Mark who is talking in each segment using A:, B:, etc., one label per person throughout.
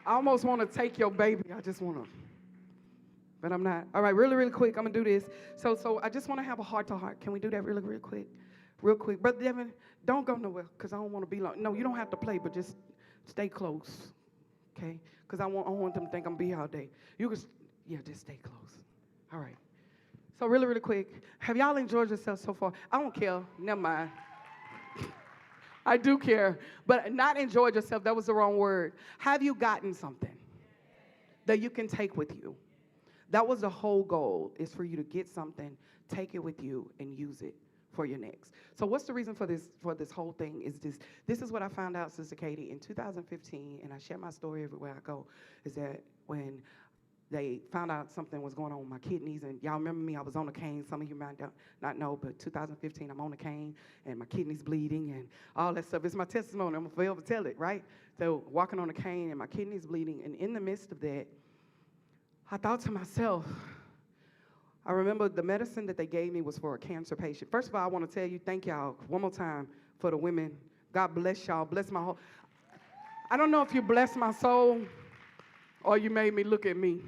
A: I almost want to take your baby. I just want to, but I'm not. All right, really, really quick. I'm going to do this. So I just want to have a heart-to-heart. Can we do that really, really quick? Real quick. Brother Devin, don't go nowhere because I don't want to be long. No, you don't have to play, but just stay close, okay? Because I want them to think I'm be here all day. You can, just stay close. All right. So really, really quick, have y'all enjoyed yourself so far? I don't care. Never mind. I do care, but not enjoyed yourself. That was the wrong word. Have you gotten something that you can take with you? That was the whole goal, is for you to get something, take it with you, and use it for your next. So what's the reason for this whole thing is this is what I found out, Sister Katie, in 2015, and I share my story everywhere I go, is that when they found out something was going on with my kidneys, and y'all remember me, I was on a cane. Some of you might not know, but 2015, I'm on a cane, and my kidneys bleeding, and all that stuff. It's my testimony. I'm going to forever tell it, right? So walking on a cane, and my kidneys bleeding, and in the midst of that, I thought to myself, I remember the medicine that they gave me was for a cancer patient. First of all, I want to tell you, thank y'all one more time for the women. God bless y'all. Bless my whole. I don't know if you blessed my soul or you made me look at me,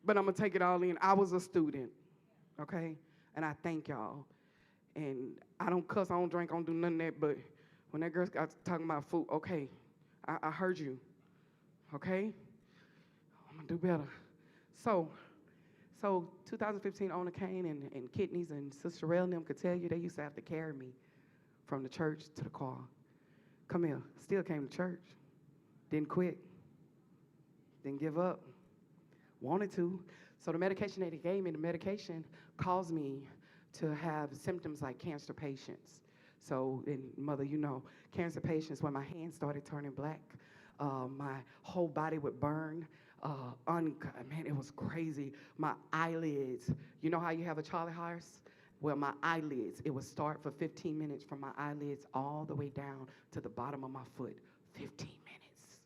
A: but I'm going to take it all in. I was a student, okay? And I thank y'all. And I don't cuss, I don't drink, I don't do none of that, but when that girl got talking about food, okay, I heard you, okay? I'm going to do better. So 2015 on a cane and kidneys, and Sister Rel and them could tell you they used to have to carry me from the church to the car. Come here. Still came to church. Didn't quit. Didn't give up. Wanted to. So the medication that they gave me, the medication caused me to have symptoms like cancer patients. So, and Mother, you know, cancer patients, when my hands started turning black, my whole body would burn. Man, it was crazy. My eyelids, you know how you have a Charlie horse? Well, my eyelids, it would start for 15 minutes from my eyelids all the way down to the bottom of my foot. 15 minutes.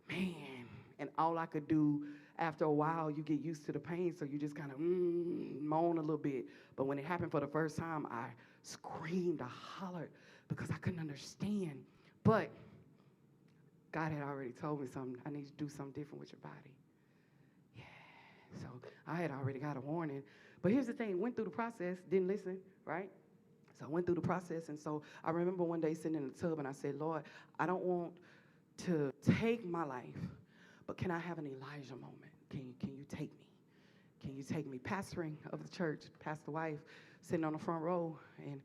A: Man, and all I could do, after a while, you get used to the pain, so you just kind of moan a little bit. But when it happened for the first time, I screamed, I hollered, because I couldn't understand. But God had already told me something. I need to do something different with your body. Yeah. So I had already got a warning. But here's the thing. Went through the process, didn't listen, right? So I went through the process. And so I remember one day sitting in the tub, and I said, Lord, I don't want to take my life, but can I have an Elijah moment? Can you take me? Can you take me? Pastoring of the church, pastor wife, sitting on the front row, and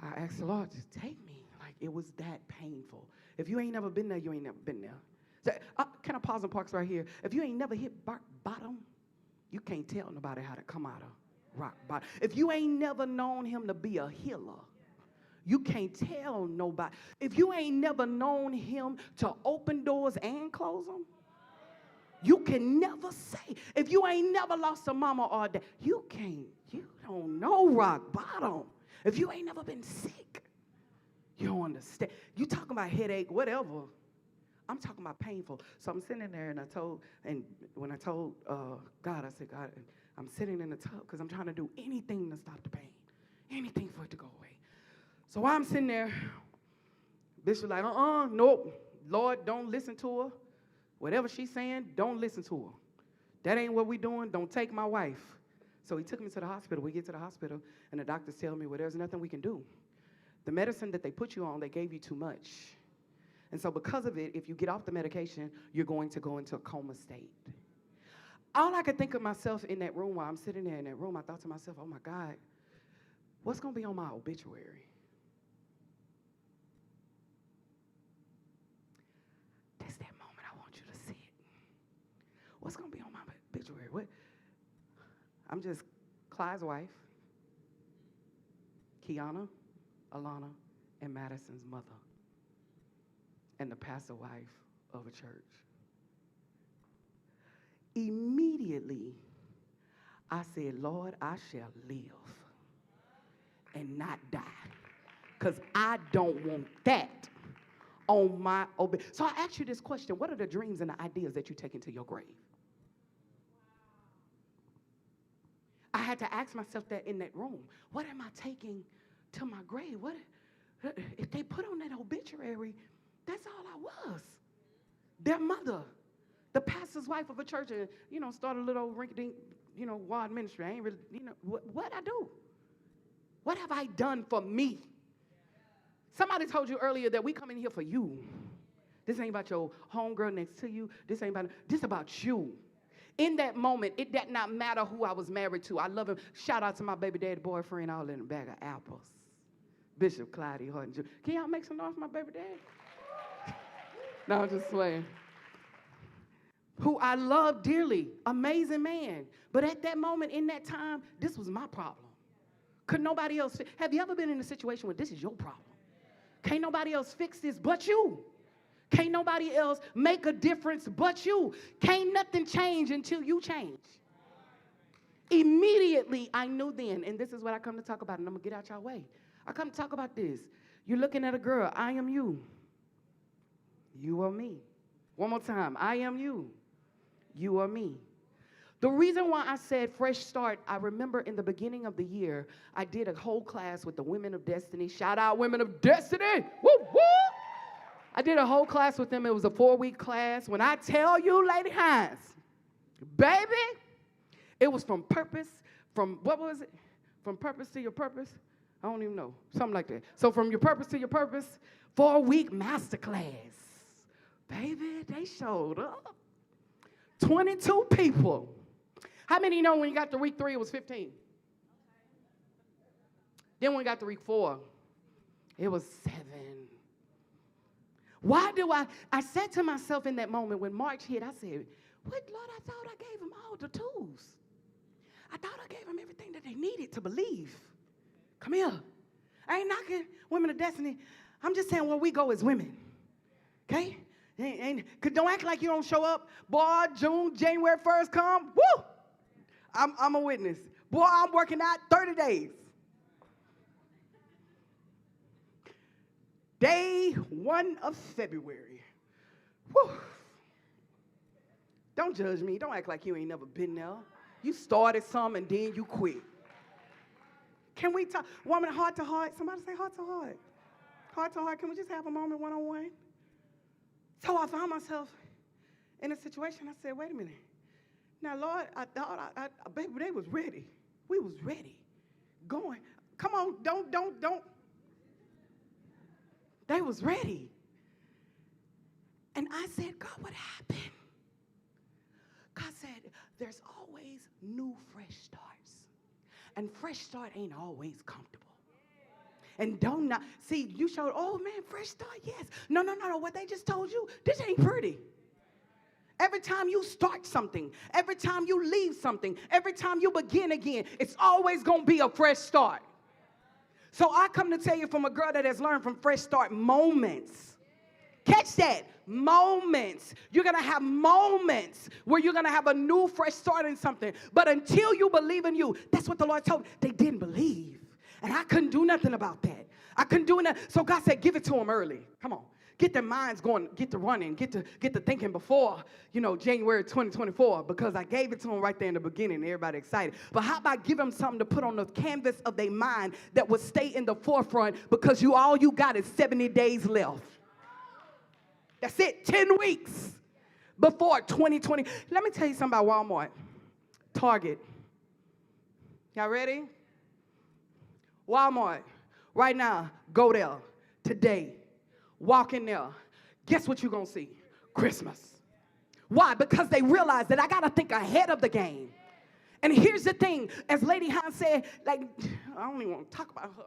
A: I asked the Lord to take me. Like, it was that painful. If you ain't never been there, you ain't never been there. So, can I pause and parks right here? If you ain't never hit bottom, you can't tell nobody how to come out of rock bottom. If you ain't never known him to be a healer, you can't tell nobody. If you ain't never known him to open doors and close them, you can never say. If you ain't never lost a mama or a dad, you don't know rock bottom. If you ain't never been sick, you don't understand. You talking about headache, whatever. I'm talking about painful. So I'm sitting there, and when I told God, I said, God, I'm sitting in the tub because I'm trying to do anything to stop the pain, anything for it to go away. So while I'm sitting there, Bishop was like, nope, Lord, don't listen to her. Whatever she's saying, don't listen to her. That ain't what we doing. Don't take my wife. So he took me to the hospital. We get to the hospital, and the doctors tell me, well, there's nothing we can do. The medicine that they put you on, they gave you too much. And so because of it, if you get off the medication, you're going to go into a coma state. All I could think of myself in that room while I'm sitting there in that room, I thought to myself, oh, my God, what's going to be on my obituary? That's that moment I want you to see it. What's going to be on my obituary? What? I'm just Clyde's wife, Kiana, Alana, and Madison's mother, and the pastor wife of a church. Immediately, I said, Lord, I shall live and not die, because I don't want that on my obituary. So I asked you this question. What are the dreams and the ideas that you take into your grave? I had to ask myself that in that room. What am I taking to my grave? What if they put on that obituary, that's all I was. Their mother, the pastor's wife of a church, and, started a little rinky-dink, WOD ministry. I ain't really, what I do? What have I done for me? Somebody told you earlier that we come in here for you. This ain't about your homegirl next to you. This about you. In that moment, it did not matter who I was married to. I love him. Shout out to my baby daddy boyfriend, all in a bag of apples. Bishop Clyde Harden Jr. Can y'all make some noise for my baby daddy? No, I'm just playing. Who I love dearly, amazing man. But at that moment, in that time, this was my problem. Could nobody else fix? Have you ever been in a situation where this is your problem? Can't nobody else fix this but you? Can't nobody else make a difference but you? Can't nothing change until you change. Immediately, I knew then, and this is what I come to talk about, and I'm going to get out your way. I come to talk about this. You're looking at a girl. I am you. You are me. One more time. I am you. You are me. The reason why I said fresh start, I remember in the beginning of the year, I did a whole class with the Women of Destiny. Shout out Women of Destiny. Woo, woo. I did a whole class with them. It was a 4-week class. When I tell you, Lady Hines, baby, it was from purpose, what was it? From purpose to your purpose? I don't even know. Something like that. So from your purpose to your purpose, 4-week masterclass. Baby, they showed up. 22 people. How many know when you got to week 3, it was 15? Then when we got to week 4, it was 7. Why do I said to myself in that moment when March hit, I said, what, Lord, I thought I gave them all the tools. I thought I gave them everything that they needed to believe. Come here. I ain't knocking Women of Destiny. I'm just saying where we go as women. Okay? Don't act like you don't show up. Boy, January 1st come. Woo! I'm a witness. Boy, I'm working out 30 days. Day 1 of February. Woo! Don't judge me. Don't act like you ain't never been there. You started some and then you quit. Can we talk? Woman, heart to heart. Somebody say heart to heart. Heart to heart. Can we just have a moment one-on-one? So I found myself in a situation. I said, wait a minute. Now, Lord, I thought, baby, they was ready. We was ready. Going. Come on, don't. They was ready. And I said, God, what happened? God said, there's always new fresh starts. And fresh start ain't always comfortable. And don't not, see, you showed, oh man, fresh start, yes. No, what they just told you, this ain't pretty. Every time you start something, every time you leave something, every time you begin again, it's always going to be a fresh start. So I come to tell you from a girl that has learned from fresh start moments. Catch that. Moments. You're going to have moments where you're going to have a new fresh start in something. But until you believe in you, that's what the Lord told me. They didn't believe. And I couldn't do nothing about that. I couldn't do nothing. So God said, give it to them early. Come on. Get their minds going, get to running, get to thinking before, January 2024, because I gave it to them right there in the beginning. Everybody excited. But how about give them something to put on the canvas of their mind that would stay in the forefront, because all you got is 70 days left. That's it, 10 weeks before 2020. Let me tell you something about Walmart. Target. Y'all ready? Walmart. Right now, go there today. Walk in there. Guess what you're going to see? Christmas. Why? Because they realize that I got to think ahead of the game. And here's the thing. As Lady Han said, I don't even want to talk about her.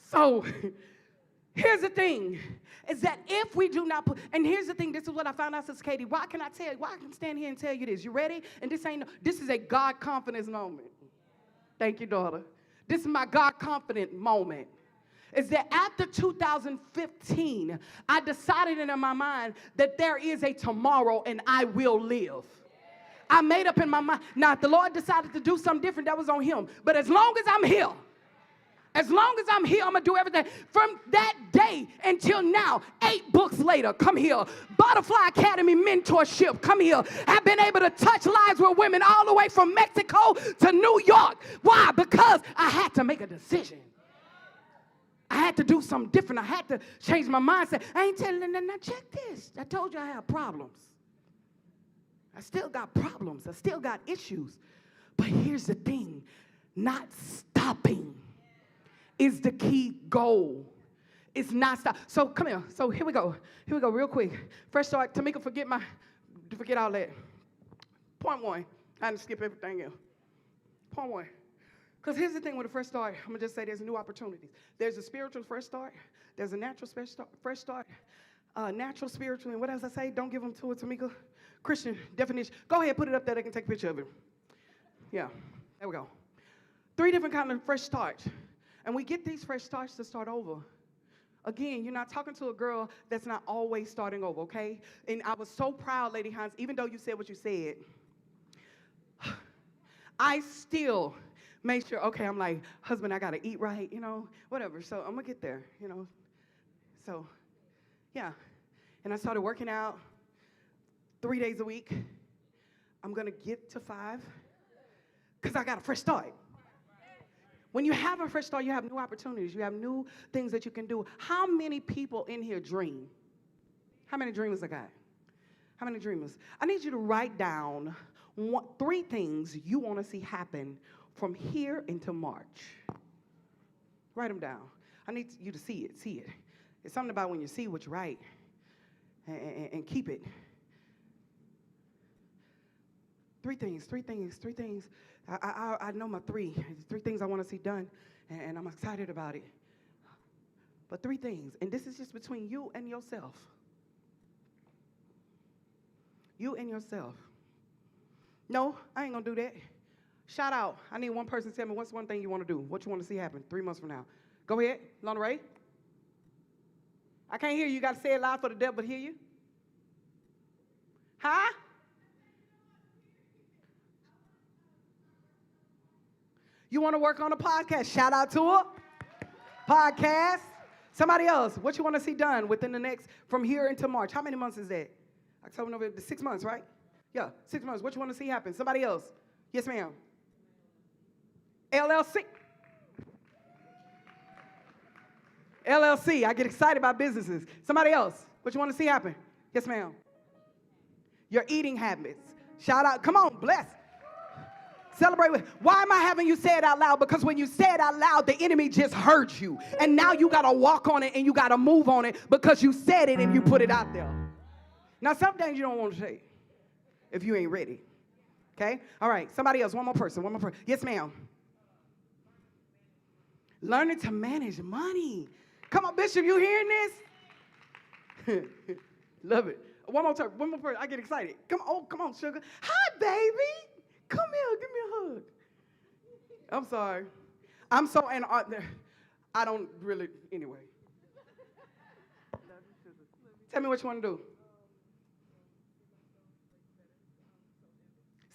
A: So here's the thing. Is that if we do not put, and here's the thing, this is what I found out, Sister Katie. Why I can stand here and tell you this? You ready? And this is a God confidence moment. Thank you, daughter. This is my God confident moment. Is that after 2015, I decided in my mind that there is a tomorrow and I will live. I made up in my mind. Now, if the Lord decided to do something different, that was on him. But as long as I'm here, I'm going to do everything. From that day until now, 8 books later, come here. Butterfly Academy mentorship, come here. I've been able to touch lives with women all the way from Mexico to New York. Why? Because I had to make a decision. I had to do something different. I had to change my mindset. I ain't telling them, now check this. I told you I have problems. I still got problems. I still got issues. But here's the thing. Not stopping is the key goal. It's not stop. So come here. So here we go. Here we go real quick. Fresh start. Tamika, forget all that. Point one. I had to skip everything else. Point one. Because here's the thing with a fresh start. I'm going to just say there's new opportunities. There's a spiritual fresh start. There's a natural fresh start. Natural, spiritual, and what else I say? Don't give them to it, Tamika. Christian definition. Go ahead, put it up there. They can take a picture of it. Yeah, there we go. 3 different kinds of fresh starts. And we get these fresh starts to start over. Again, you're not talking to a girl that's not always starting over, okay? And I was so proud, Lady Hines, even though you said what you said, I still made sure, okay, I'm like, husband, I got to eat right, whatever. So I'm going to get there, So, yeah. And I started working out 3 days a week. I'm going to get to 5 because I got a fresh start. When you have a fresh start, you have new opportunities. You have new things that you can do. How many people in here dream? How many dreamers I got? How many dreamers? I need you to write down 3 things you want to see happen from here into March. Write them down. I need you to see it. It's something about when you see what you write and keep it. 3 things. I know my 3 things I want to see done, and I'm excited about it. But 3 things, and this is just between you and yourself. You and yourself. No, I ain't going to do that. Shout out. I need one person to tell me what's one thing you want to do, what you want to see happen 3 months from now. Go ahead, Lona Ray. I can't hear you. You got to say it loud for the devil to hear you. Huh? You want to work on a podcast? Shout out to her. Podcast. Somebody else. What you want to see done within the next, from here into March? How many months is that? October, November, 6 months, right? Yeah, 6 months. What you want to see happen? Somebody else. Yes, ma'am. LLC. LLC. I get excited about businesses. Somebody else. What you want to see happen? Yes, ma'am. Your eating habits. Shout out. Come on, bless. Celebrate with. Why am I having you say it out loud? Because when you say it out loud, the enemy just heard you. And now you got to walk on it and you got to move on it because you said it and you put it out there. Now, some things you don't want to say if you ain't ready. Okay? All right. Somebody else. One more person. Yes, ma'am. Learning to manage money. Come on, Bishop. You hearing this? Love it. One more person. I get excited. Come on, sugar. Hi, baby. Come here, give me a hug. I'm sorry. And I don't really, anyway. Tell me what you want to do.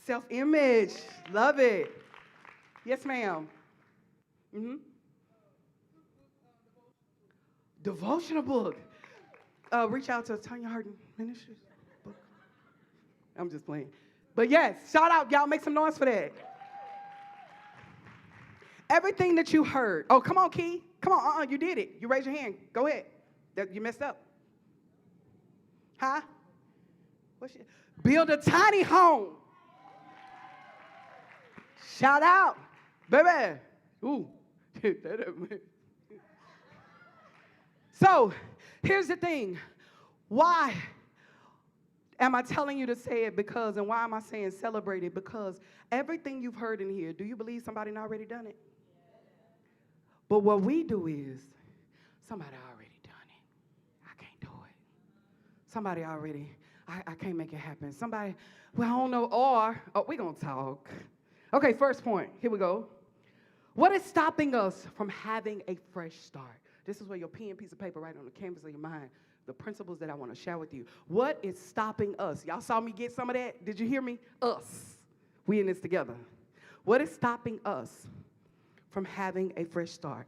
A: Self-image, love it. Yes, ma'am. Devotional book. Reach out to Tonya Harden Ministries book. I'm just playing. But yes, shout out, y'all. Make some noise for that. Everything that you heard. Oh, come on, Key. Come on. You did it. You raised your hand. Go ahead. You messed up. Huh? Build a tiny home. Shout out. Baby. Ooh. So, here's the thing. Why am I telling you to say it? Because, and why am I saying celebrate it? Because everything you've heard in here, do you believe somebody already done it? But what we do is, somebody already done it. I can't do it. Somebody already, I can't make it happen. Somebody, well, I don't know, we're going to talk. Okay, first point. Here we go. What is stopping us from having a fresh start? This is where your pen, piece of paper, right on the canvas of your mind. The principles that I want to share with you. What is stopping us? Y'all saw me get some of that? Did you hear me? Us. We in this together. What is stopping us from having a fresh start?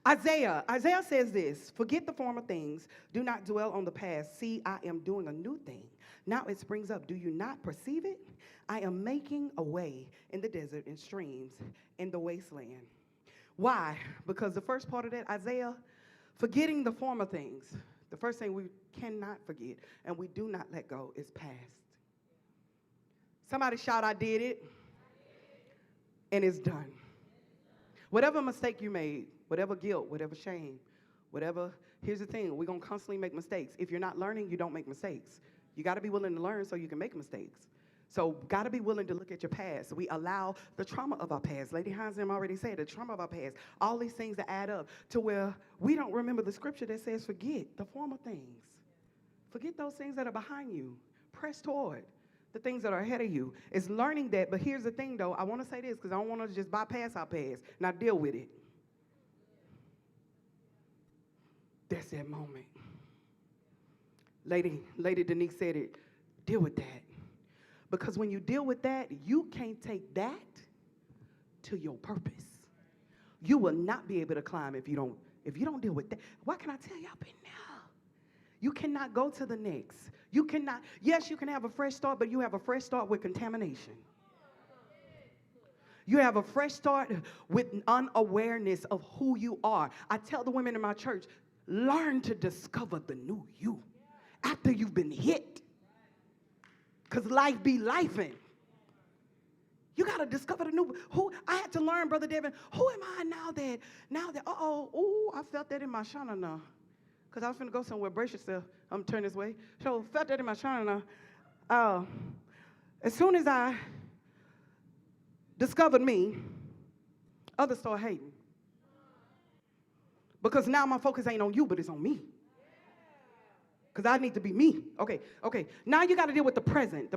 A: Isaiah says this, forget the former things. Do not dwell on the past. See, I am doing a new thing. Now it springs up. Do you not perceive it? I am making a way in the desert and streams in the wasteland. Why? Because the first part of that, Isaiah, forgetting the former things, the first thing we cannot forget and we do not let go is past. Somebody shout, I did it, and it's done. Whatever mistake you made, whatever guilt, whatever shame, whatever, here's the thing, we're going to constantly make mistakes. If you're not learning, you don't make mistakes. You got to be willing to learn so you can make mistakes. So got to be willing to look at your past. We allow the trauma of our past. Lady Hansen already said the trauma of our past. All these things that add up to where we don't remember the scripture that says forget the former things. Forget those things that are behind you. Press toward the things that are ahead of you. It's learning that. But here's the thing, though. I want to say this because I don't want to just bypass our past. Now deal with it. That's that moment. Lady Denise said it. Deal with that. Because when you deal with that, you can't take that to your purpose. You will not be able to climb if you don't deal with that. What can I tell y'all been now? You cannot go to the next. You cannot, yes, you can have a fresh start, but you have a fresh start with contamination. You have a fresh start with unawareness of who you are. I tell the women in my church, learn to discover the new you after you've been hit. Because life be lifing. You got to discover the new. Who I had to learn, Brother Devin, who am I now that, I felt that in my shana now. Because I was going to go somewhere, brace yourself. I'm turn this way. So felt that in my shana now. As soon as I discovered me, others started hating. Because now my focus ain't on you, but it's on me. Because I need to be me. Okay. Now you got to deal with the present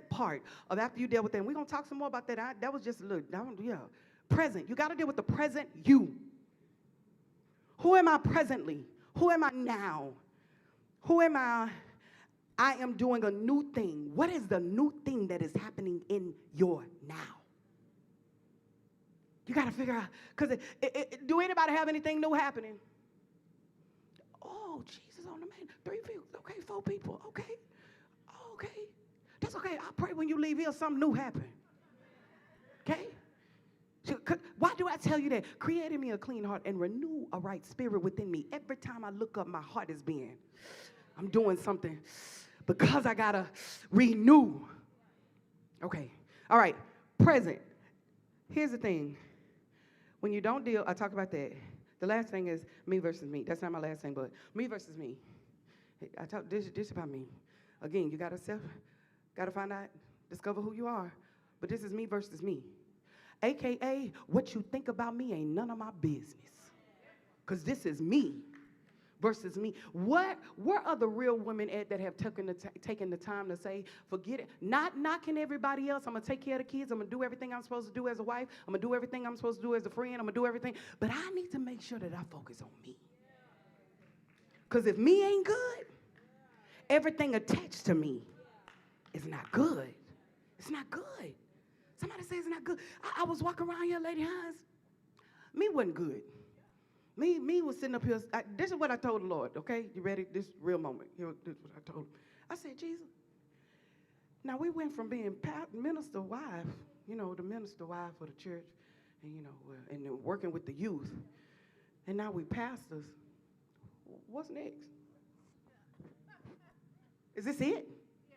A: part of after you deal with that. And we're going to talk some more about that. That was just a little, present. You got to deal with the present you. Who am I presently? Who am I now? Who am I? I am doing a new thing. What is the new thing that is happening in your now? You got to figure out. Because do anybody have anything new happening? Oh, Jesus on the man. 3 people. Okay, 4 people. Okay. That's okay. I pray when you leave here, something new happen. Okay? Why do I tell you that? Create in me a clean heart and renew a right spirit within me. Every time I look up, my heart is being. I'm doing something because I got to renew. Okay. All right. Present. Here's the thing. When you don't deal, I talk about that. The last thing is me versus me. That's not my last thing, but me versus me. I talk this about me. Again, you gotta find out, discover who you are. But this is me versus me. AKA, what you think about me ain't none of my business. Because this is me versus me. Where are the real women at that have taken the time to say, forget it? Not knocking everybody else. I'm going to take care of the kids. I'm going to do everything I'm supposed to do as a wife. I'm going to do everything I'm supposed to do as a friend. I'm going to do everything. But I need to make sure that I focus on me. Because if me ain't good, everything attached to me is not good. It's not good. Somebody says it's not good. I was walking around here, Lady Hines. Me wasn't good. Me was sitting up here. This is what I told the Lord, okay? You ready? This real moment. This is what I told him. I said, Jesus, now we went from being minister wife, the minister wife for the church, and, and then working with the youth. And now we pastors. What's next? Is this it? Yeah.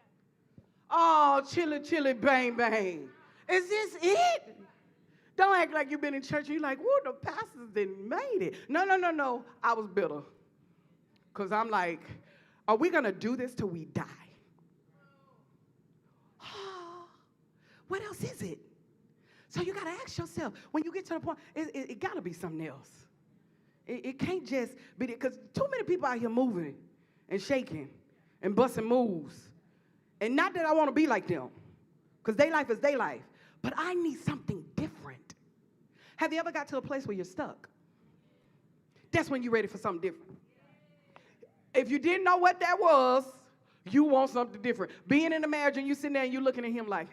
A: Oh, chilly, bang, bang. Is this it? Don't act like you've been in church and you're like, whoa, the pastors didn't made it. No. I was bitter. Because I'm like, are we going to do this till we die? What else is it? So you got to ask yourself, when you get to the point, it got to be something else. It can't just be, because too many people out here moving and shaking and busting moves. And not that I want to be like them, because their life is their life. But I need something different. Have you ever got to a place where you're stuck? That's when you're ready for something different. If you didn't know what that was, you want something different. Being in a marriage and you sitting there and you looking at him like,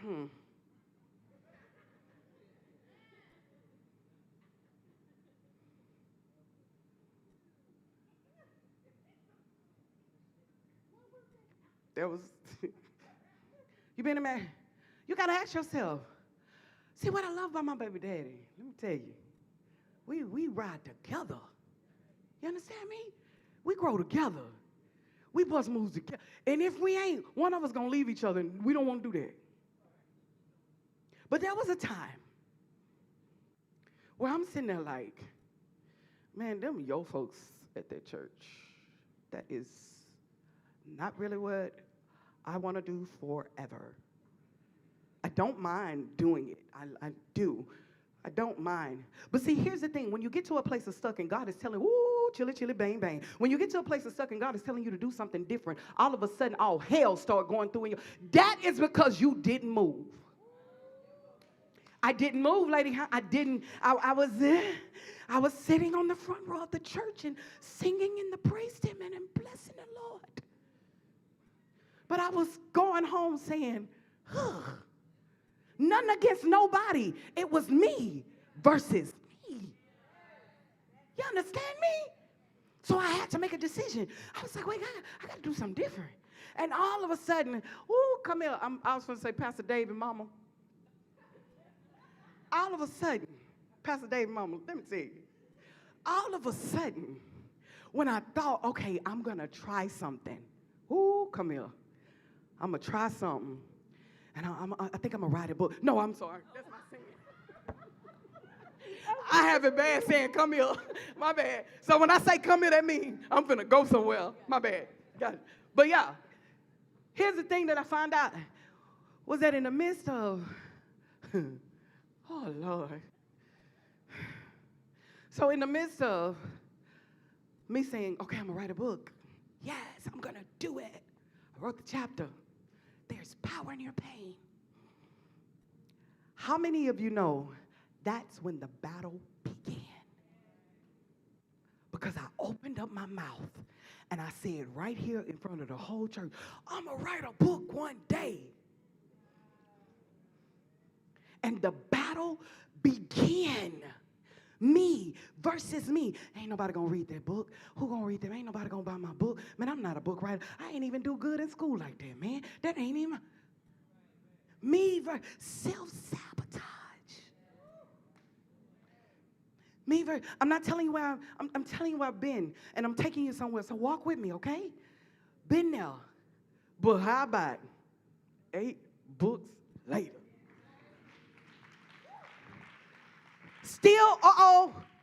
A: That was, you been in a marriage. You got to ask yourself, see what I love about my baby daddy. Let me tell you. we ride together. You understand me? We grow together. We bust moves together. And if we ain't, one of us going to leave each other, and we don't want to do that. But there was a time where I'm sitting there like, man, them yo folks at that church, that is not really what I want to do forever. I don't mind doing it. I do. I don't mind. But see, here's the thing. When you get to a place of stuck and God is telling, woo, chilly, chilly, bang, bang. When you get to a place of stuck and God is telling you to do something different, all of a sudden, all hell start going through in you. That is because you didn't move. I didn't move, lady. I didn't. I was sitting on the front row of the church and singing in the praise team and blessing the Lord. But I was going home saying, nothing against nobody. It was me versus me. You understand me? So I had to make a decision. I was like, wait, I got to do something different. And all of a sudden, ooh, come here. I was going to say Pastor Dave and Mama. All of a sudden, Pastor Dave and Mama, let me tell you. All of a sudden, when I thought, okay, I'm going to try something. Ooh, come here. I'm going to try something. And I think I'm going to write a book. No, I'm sorry. That's my singing. I have it bad saying, come here. My bad. So when I say come here, that means I'm finna go somewhere. My bad. Got it. But yeah, here's the thing that I found out was that in the midst of, oh, Lord. So in the midst of me saying, okay, I'm going to write a book. Yes, I'm going to do it. I wrote the chapter. There's power in your pain. How many of you know that's when the battle began? Because I opened up my mouth and I said right here in front of the whole church, I'm going to write a book one day. And the battle began. Me versus me. Ain't nobody gonna read that book. Who gonna read that? Ain't nobody gonna buy my book. Man, I'm not a book writer. I ain't even do good in school like that, man. That ain't even me versus self-sabotage. Me versus, I'm not telling you where I'm telling you where I've been, and I'm taking you somewhere. So walk with me, okay? Been there. But how about 8 books later? Still,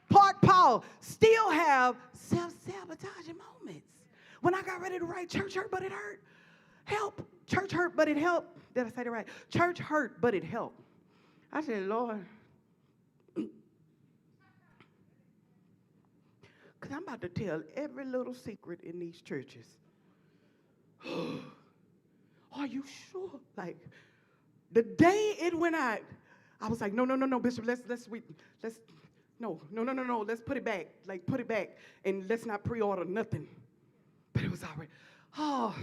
A: part Paul, still have self-sabotaging moments. When I got ready to write Church Hurt, But It Hurt, help. Church hurt, but it helped. Did I say that right? Church hurt, but it helped. I said, Lord, because I'm about to tell every little secret in these churches. Are you sure? Like, the day it went out, I was like, no, Bishop, let's put it back. Like, put it back, and let's not pre-order nothing. But it was all right. Oh,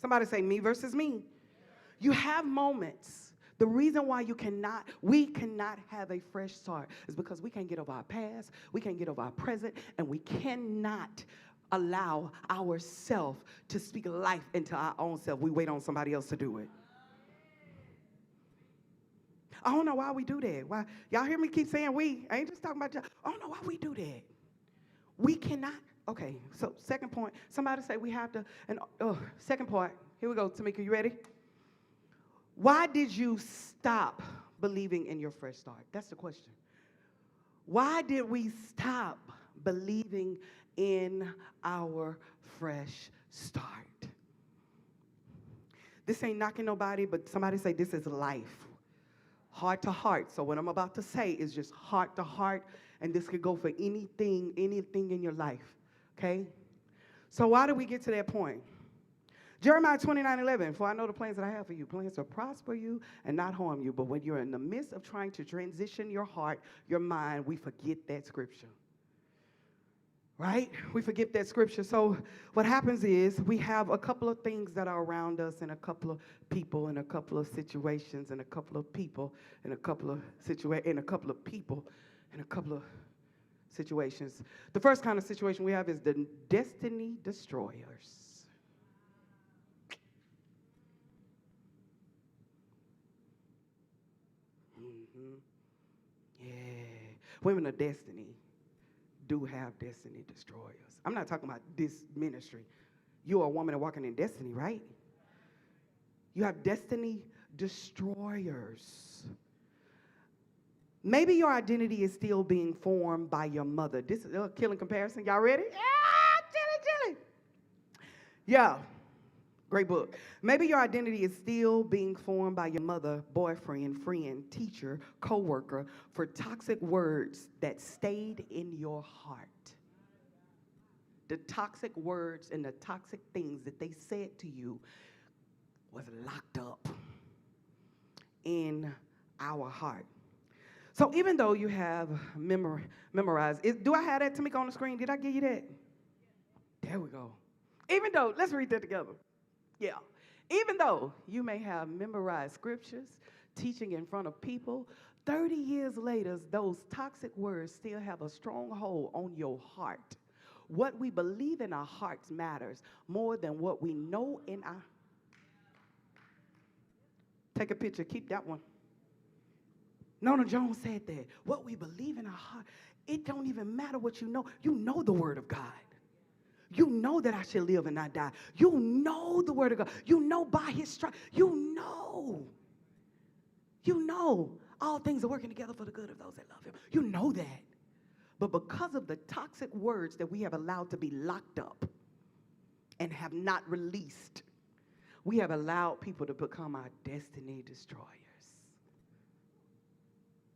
A: somebody say me versus me. You have moments. The reason why we cannot have a fresh start is because we can't get over our past, we can't get over our present, and we cannot allow ourselves to speak life into our own self. We wait on somebody else to do it. I don't know why we do that. Why y'all hear me keep saying we? I ain't just talking about y'all. I don't know why we do that. We cannot. Okay, so second point. Somebody say we have to. And second part. Here we go, Tamika. You ready? Why did you stop believing in your fresh start? That's the question. Why did we stop believing in our fresh start? This ain't knocking nobody, but somebody say this is life. Heart to heart. So what I'm about to say is just heart to heart, and this could go for anything in your life, okay? So why did we get to that point? Jeremiah 29:11, for I know the plans that I have for you, plans to prosper you and not harm you. But when you're in the midst of trying to transition your heart, your mind, we forget that scripture. Right? We forget that scripture. So what happens is we have a couple of things that are around us, and a couple of people, and a couple of situations, and a couple of people, and a couple of people, and a couple of situations. The first kind of situation we have is the destiny destroyers. Yeah. Women of destiny. do have destiny destroyers. I'm not talking about this ministry. You're a woman walking in destiny, right? You have destiny destroyers. Maybe your identity is still being formed by your mother. This is a killing comparison. Y'all ready? Chilly. Yeah, great book. Maybe your identity is still being formed by your mother, boyfriend, friend, teacher, coworker for toxic words that stayed in your heart. The toxic words and the toxic things that they said to you was locked up in our heart. So even though you have memorized, do I have that, Tamika, on the screen? Did I give you that? There we go. Even though, let's read that together. Yeah. Even though you may have memorized scriptures, teaching in front of people, 30 years later, those toxic words still have a strong hold on your heart. What we believe in our hearts matters more than what we know in our... Take a picture. Keep that one. Nona Jones said that. What we believe in our heart, it don't even matter what you know. You know the word of God. You know that I shall live and not die. You know the word of God. You know by his stripes. You know all things are working together for the good of those that love him. You know that. But because of the toxic words that we have allowed to be locked up and have not released, we have allowed people to become our destiny destroyers.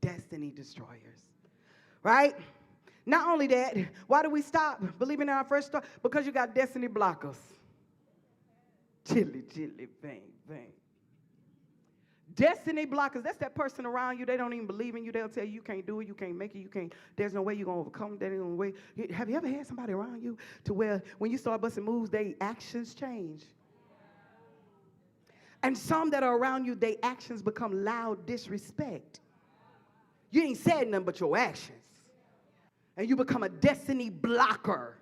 A: Destiny destroyers, right? Not only that, why do we stop believing in our first thought? Because you got destiny blockers. Chilly, bang. Destiny blockers, that's that person around you, they don't even believe in you. They'll tell you can't do it, you can't make it, there's no way you're going to overcome that. No way. Have you ever had somebody around you to where when you start busting moves, their actions change? And some that are around you, their actions become loud disrespect. You ain't said nothing but your actions. And you become a destiny blocker.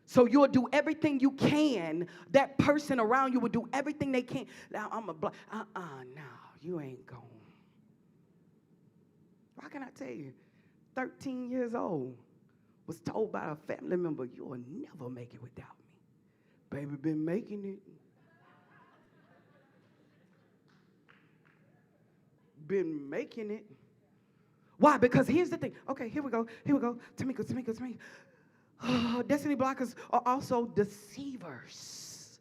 A: So you'll do everything you can. That person around you will do everything they can. Now I'm a block. No, you ain't going. Why can I tell you? 13 years old, was told by a family member, you will never make it without me. Baby, been making it. Been making it. Why? Because here's the thing. Okay, here we go. Tamika. Destiny blockers are also deceivers.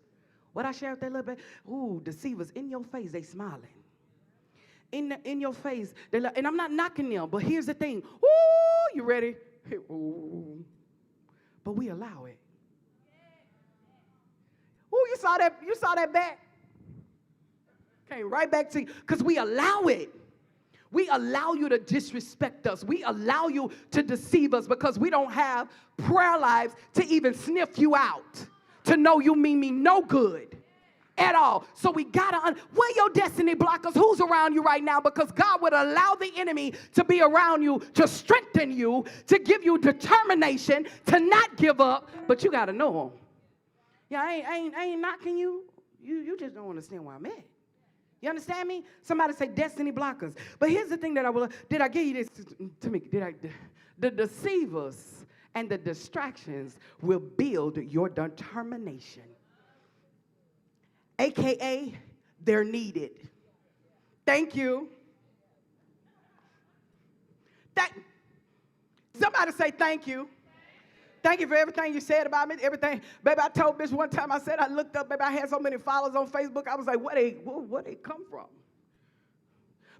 A: What I shared with that little bit? Ooh, deceivers. In your face, they smiling. In your face, and I'm not knocking them, but here's the thing. Ooh, you ready? Ooh. But we allow it. Ooh, you saw that back? Came right back to you, because we allow it. We allow you to disrespect us. We allow you to deceive us because we don't have prayer lives to even sniff you out, to know you mean me no good at all. So we got to, where your destiny blockers? Who's around you right now? Because God would allow the enemy to be around you, to strengthen you, to give you determination, to not give up, but you got to know them. Yeah, I ain't knocking you. You just don't understand where I'm at. You understand me? Somebody say destiny blockers. But here's the thing that did I give you this to me? The deceivers and the distractions will build your determination. AKA, they're needed. Thank you. Somebody say thank you. Thank you for everything you said about me, everything. Baby, I told bitch one time, I said, I looked up, baby, I had so many followers on Facebook, I was like, where they come from?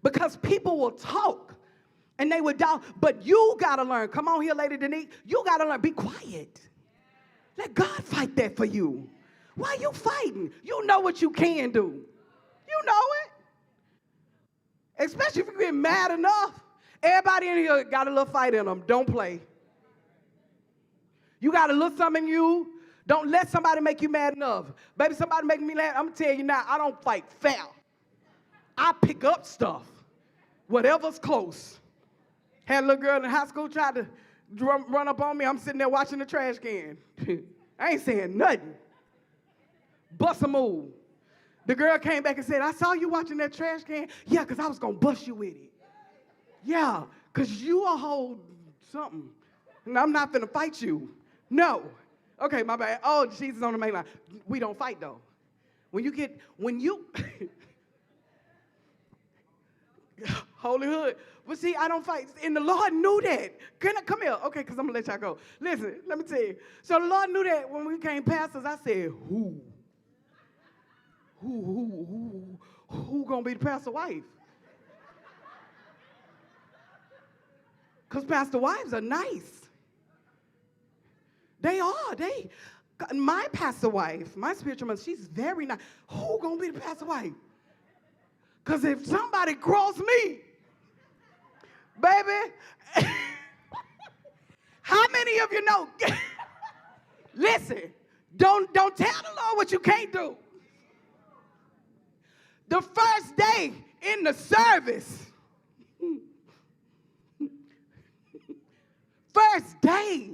A: Because people will talk, and they would doubt, but you got to learn. Come on here, Lady Denise. You got to learn. Be quiet. Let God fight that for you. Why are you fighting? You know what you can do. You know it. Especially if you get mad enough. Everybody in here got a little fight in them. Don't play. You got a little something in you. Don't let somebody make you mad enough. Baby, somebody make me mad. I'm going to tell you now, I don't fight fair. I pick up stuff. Whatever's close. Had a little girl in high school try to run up on me. I'm sitting there watching the trash can. I ain't saying nothing. Bust a move. The girl came back and said, I saw you watching that trash can. Yeah, because I was going to bust you with it. Yeah, because you a whole something. And I'm not finna fight you. No. Okay, my bad. Oh, Jesus on the main line. We don't fight, though. When you, Holy Hood. But see, I don't fight. And the Lord knew that. Come here. Okay, because I'm going to let y'all go. Listen, let me tell you. So the Lord knew that when we became pastors, I said, who going to be the pastor wife? Because pastor wives are nice. They are. My pastor wife, my spiritual mother, she's very nice. Who going to be the pastor wife? Because if somebody cross me, baby, how many of you know? Listen, don't tell the Lord what you can't do. The first day in the service, first day,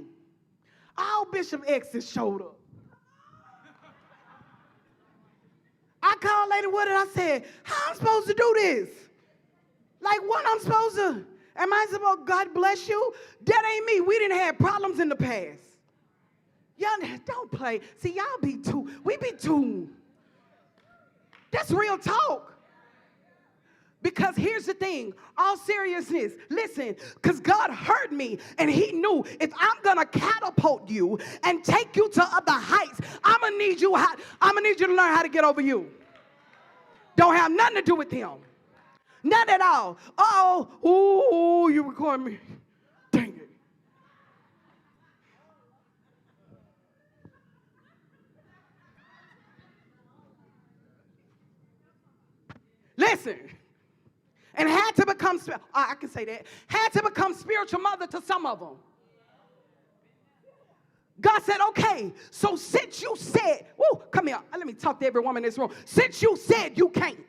A: all Bishop X's showed up. I called Lady Wood and I said, how I'm supposed to do this? Like, what I'm supposed to? Am I supposed, God bless you? That ain't me. We didn't have problems in the past. Y'all don't play. See, we be too. That's real talk. Because here's the thing, all seriousness, listen, because God heard me and he knew if I'm going to catapult you and take you to other heights, I'm going to need you to learn how to get over you. Don't have nothing to do with him. None at all. Oh, you record me. Dang it. Listen. And had to become, I can say that, had to become spiritual mother to some of them. God said, okay, so since you said, come here, let me talk to every woman in this room. Since you said you can't,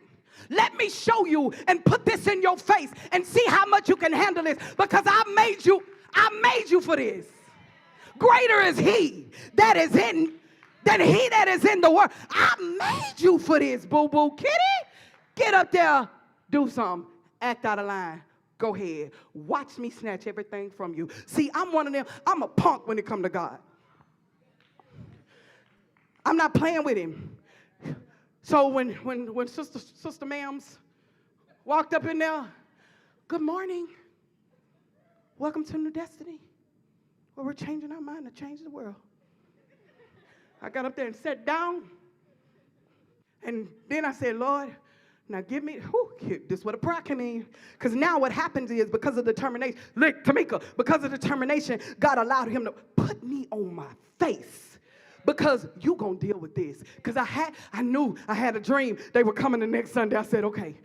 A: let me show you and put this in your face and see how much you can handle this, because I made you for this. Greater is he that is in than he that is in the world. I made you for this, boo-boo kitty. Get up there, do something. Act out of line. Go ahead. Watch me snatch everything from you. See, I'm one of them. I'm a punk when it comes to God. I'm not playing with him. So when Sister Mams walked up in there, good morning. Welcome to New Destiny. Well, we're changing our mind to change the world. I got up there and sat down. And then I said, Lord, now give me, this is what a prayer can mean. Because now what happens is because of determination, look, Tamika, because of determination, God allowed him to put me on my face. Because you going to deal with this. Because I knew I had a dream. They were coming the next Sunday. I said, okay,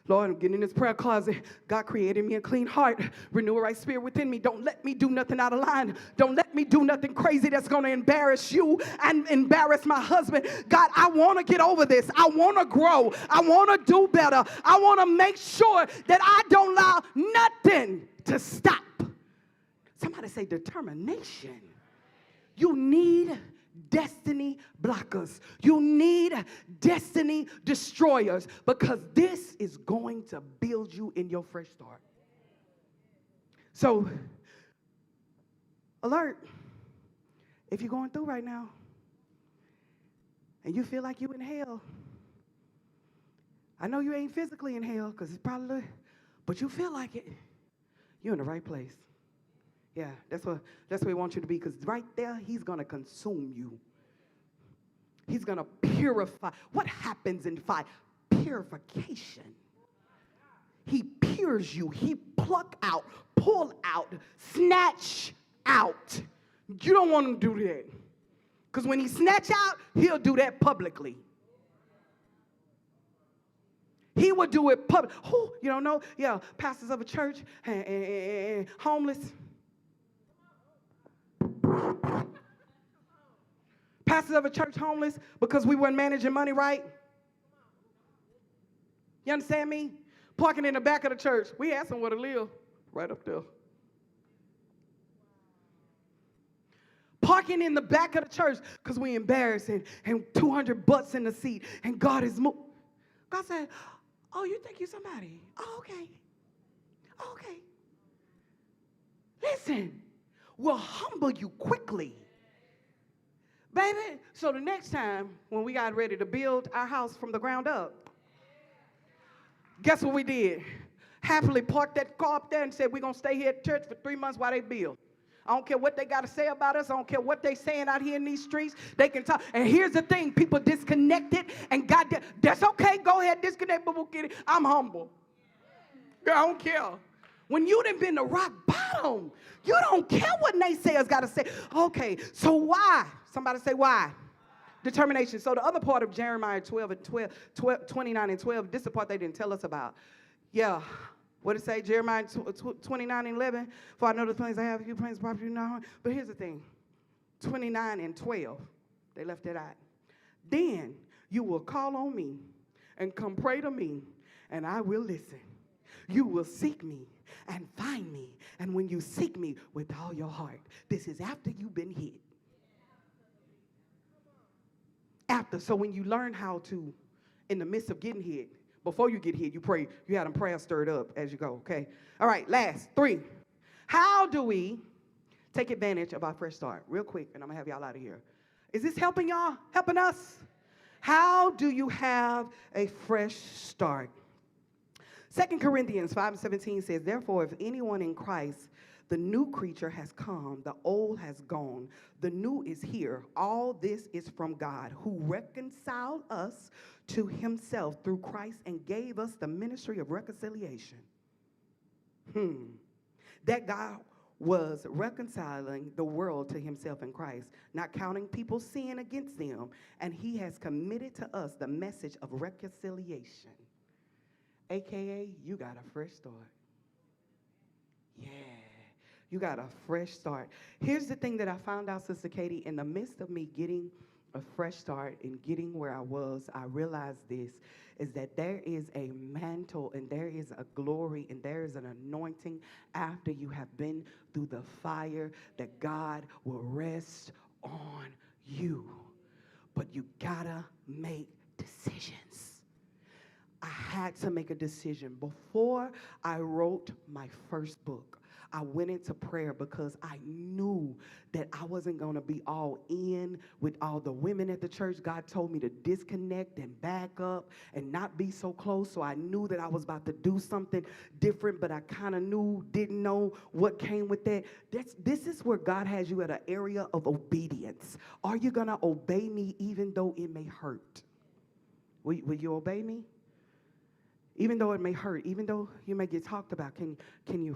A: Lord, I'm getting in this prayer closet. God created me a clean heart. Renew a right spirit within me. Don't let me do nothing out of line. Don't let me do nothing crazy that's going to embarrass you and embarrass my husband. God, I want to get over this. I want to grow. I want to do better. I want to make sure that I don't allow nothing to stop. Somebody say determination. You need destiny blockers. You need destiny destroyers, because this is going to build you in your fresh start. So, alert. If you're going through right now and you feel like you're in hell, I know you ain't physically in hell because it's probably, but you feel like it, you're in the right place. Yeah, that's where he wants you to be, because right there, he's going to consume you. He's going to purify. What happens in fire? Purification. He pures you. He pluck out, pull out, snatch out. You don't want him to do that. Because when he snatch out, he'll do that publicly. He would do it public. Oh, you don't know? Yeah, pastors of a church and homeless. Pastors of a church homeless because we weren't managing money right. You understand me? Parking in the back of the church. We had somewhere to live right up there. Parking in the back of the church because we embarrassed and 200 butts in the seat and God is moved. God said, oh, you think you're somebody? Oh, okay. Oh, okay. Listen. will humble you quickly. Baby, so the next time when we got ready to build our house from the ground up, guess what we did? Happily parked that car up there and said, we're going to stay here at church for 3 months while they build. I don't care what they got to say about us. I don't care what they saying out here in these streets. They can talk. And here's the thing. People disconnected and got that. That's okay. Go ahead, disconnect, but we'll get it. I'm humble. I don't care. When you done been to rock bottom, you don't care what naysayers got to say. Okay, so why? Somebody say why? Determination. So the other part of Jeremiah 29 and 12, this is the part they didn't tell us about. Yeah. What did it say? Jeremiah 29 and 11. For I know the plans I have for you, plans property now. But here's the thing. 29 and 12. They left that out. Then you will call on me and come pray to me, and I will listen. You will seek me and find me. And when you seek me with all your heart, this is after you've been hit. After. So when you learn how to, in the midst of getting hit, before you get hit, you pray. You had them prayers stirred up as you go, okay? All right, last 3. How do we take advantage of our fresh start? Real quick, and I'm going to have y'all out of here. Is this helping y'all? Helping us? How do you have a fresh start? 2 Corinthians 5:17 says, therefore, if anyone in Christ, the new creature has come, the old has gone, the new is here. All this is from God, who reconciled us to himself through Christ and gave us the ministry of reconciliation. That God was reconciling the world to himself in Christ, not counting people's sin against them, and he has committed to us the message of reconciliation. AKA, you got a fresh start. Yeah. You got a fresh start. Here's the thing that I found out, Sister Katie, in the midst of me getting a fresh start and getting where I was, I realized this, is that there is a mantle and there is a glory and there is an anointing after you have been through the fire that God will rest on you. But you gotta make decisions. I had to make a decision. Before I wrote my first book, I went into prayer because I knew that I wasn't going to be all in with all the women at the church. God told me to disconnect and back up and not be so close. So I knew that I was about to do something different, but I kind of didn't know what came with that. This is where God has you at an area of obedience. Are you going to obey me even though it may hurt? Will you obey me? Even though it may hurt, even though you may get talked about, can you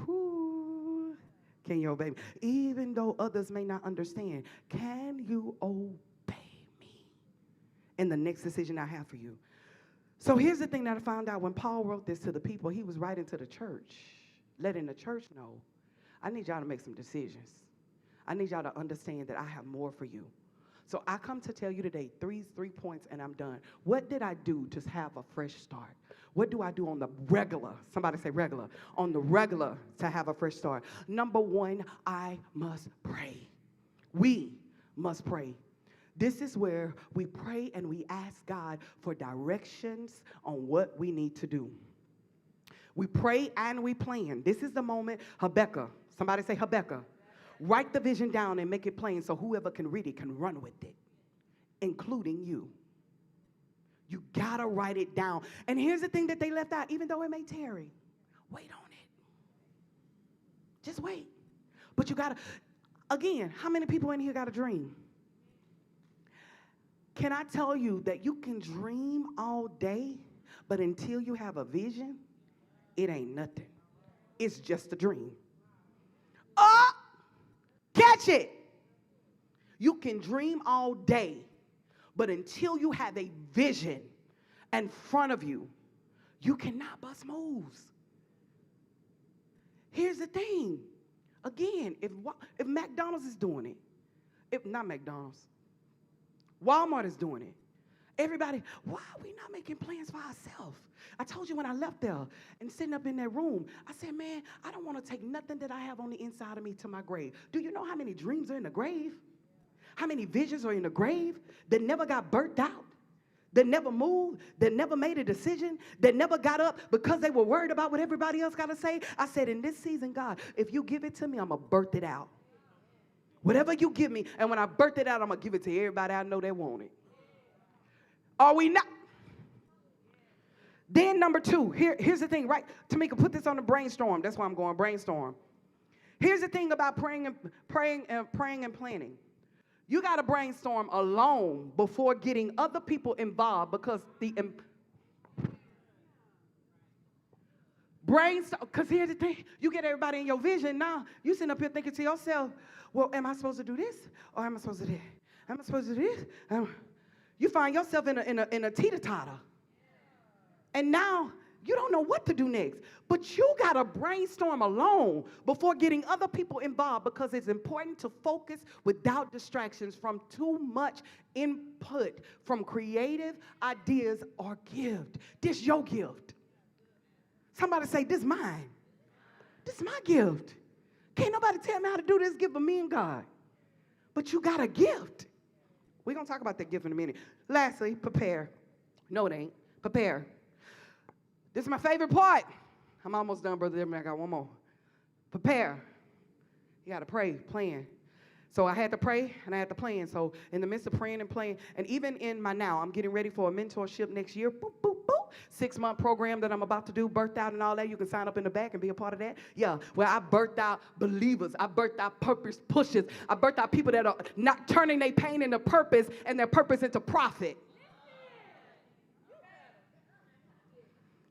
A: obey me? Even though others may not understand, can you obey me in the next decision I have for you? So here's the thing that I found out when Paul wrote this to the people. He was writing to the church, letting the church know, I need y'all to make some decisions. I need y'all to understand that I have more for you. So I come to tell you today, three points, and I'm done. What did I do to have a fresh start? What do I do on the regular? Somebody say regular. On the regular to have a fresh start. Number 1, I must pray. We must pray. This is where we pray and we ask God for directions on what we need to do. We pray and we plan. This is the moment, Habakkuk. Somebody say Habakkuk. Write the vision down and make it plain so whoever can read it can run with it, including you. You gotta write it down. And here's the thing that they left out, even though it may tarry. Wait on it. Just wait. But you gotta, again, how many people in here got a dream? Can I tell you that you can dream all day, but until you have a vision, it ain't nothing. It's just a dream. Oh, catch it. You can dream all day, but until you have a vision in front of you, you cannot bust moves. Here's the thing. Again, if McDonald's is doing it, if not McDonald's, Walmart is doing it. Everybody, why are we not making plans for ourselves? I told you when I left there and sitting up in that room, I said, man, I don't want to take nothing that I have on the inside of me to my grave. Do you know how many dreams are in the grave? How many visions are in the grave that never got birthed out, that never moved, that never made a decision, that never got up because they were worried about what everybody else got to say? I said, in this season, God, if you give it to me, I'm going to birth it out. Whatever you give me, and when I birth it out, I'm going to give it to everybody I know that want it. Are we not? Then number two, here's the thing, right? Tamika, put this on the brainstorm. That's why I'm going brainstorm. Here's the thing about praying and planning. You got to brainstorm alone before getting other people involved, because brainstorm. Because here's the thing, you get everybody in your vision. Now you sitting up here thinking to yourself, well, am I supposed to do this, or am I supposed to do that? Am I supposed to do this? You find yourself in a teeter-totter. And now you don't know what to do next. But you got to brainstorm alone before getting other people involved, because it's important to focus without distractions from too much input from creative ideas or gift. This your gift. Somebody say, this mine. This is my gift. Can't nobody tell me how to do this gift but me and God. But you got a gift. We're going to talk about that gift in a minute. Lastly, prepare. No, it ain't. Prepare. This is my favorite part. I'm almost done, Brother Devin. I got one more. Prepare. You got to pray, plan. So I had to pray and I had to plan. So in the midst of praying and playing, and even in my now, I'm getting ready for a mentorship next year. Boop, boop, boop. 6-month program that I'm about to do, birthed out and all that. You can sign up in the back and be a part of that. Yeah, where I birthed out believers. I birthed out purpose pushers. I birthed out people that are not turning their pain into purpose and their purpose into profit.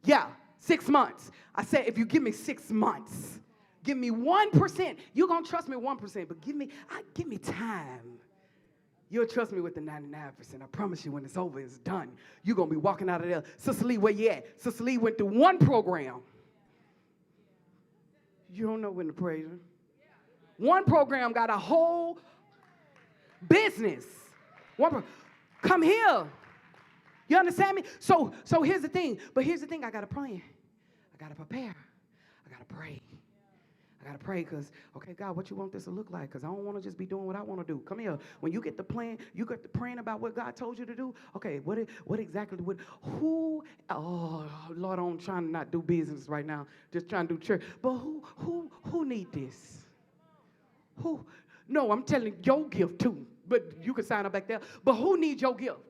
A: Yeah, 6 months. I said, if you give me 6 months, give me 1%. You're going to trust me 1%, but give me time. You'll trust me with the 99%. I promise you, when it's over, it's done. You're going to be walking out of there. Sister Lee, where you at? Sister Lee went through one program. You don't know when to praise her. One program got a whole business. Come here. You understand me? So here's the thing. But here's the thing. I got to plan. I got to prepare. I got to pray. I got to pray because, okay, God, what you want this to look like? Because I don't want to just be doing what I want to do. Come here. When you get the plan, you get the praying about what God told you to do. Okay, what exactly, oh, Lord, I'm trying to not do business right now. Just trying to do church. But who need this? Who? No, I'm telling you, your gift too. But you can sign up back there. But who needs your gift?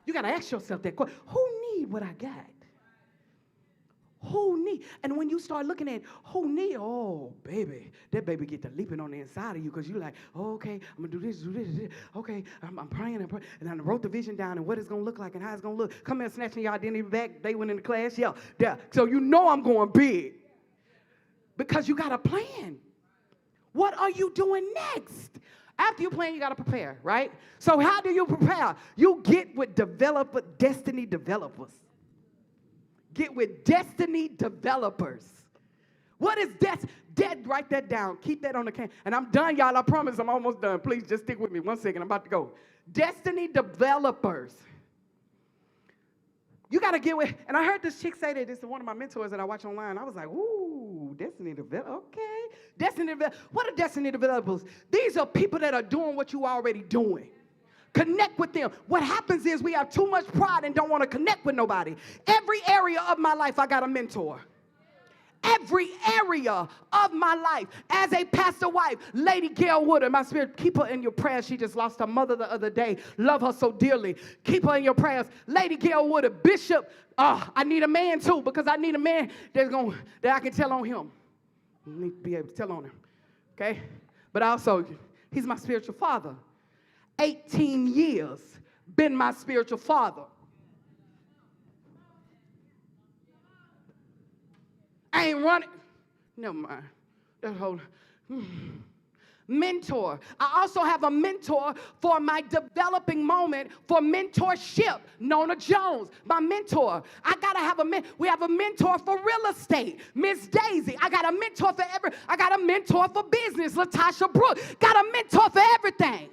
A: You got to ask yourself that question. Who need what I got? Who need? And when you start looking at who need, oh, baby, that baby get to leaping on the inside of you, because you're like, oh, okay, I'm going to do this. Okay, I'm praying and praying. And I wrote the vision down and what it's going to look like and how it's going to look. Come here, snatching your identity back. They went into class. Yeah. So you know I'm going big because you got a plan. What are you doing next? After you plan, you got to prepare, right? So how do you prepare? You get with destiny developers. Get with destiny developers. What is write that down. Keep that on the can. And I'm done, y'all. I promise I'm almost done. Please just stick with me 1 second. I'm about to go. Destiny developers. You got to get with, and I heard this chick say that. This is one of my mentors that I watch online. I was like, ooh, destiny developers. Okay. Destiny developers. What are destiny developers? These are people that are doing what you already doing. Connect with them. What happens is we have too much pride and don't want to connect with nobody. Every area of my life, I got a mentor. Every area of my life. As a pastor wife, Lady Gail Wood, my spirit, keep her in your prayers. She just lost her mother the other day. Love her so dearly. Keep her in your prayers. Lady Gail Wood, a bishop. I need a man too, because I need a man that I can tell on him. I need to be able to tell on him. Okay? But also, he's my spiritual father. 18 years been my spiritual father. I ain't running. Never mind. Hold on. Mentor. I also have a mentor for my developing moment for mentorship. Nona Jones, my mentor. I gotta have we have a mentor for real estate. Miss Daisy. I got a mentor I got a mentor for business. Latasha Brooks. Got a mentor for everything.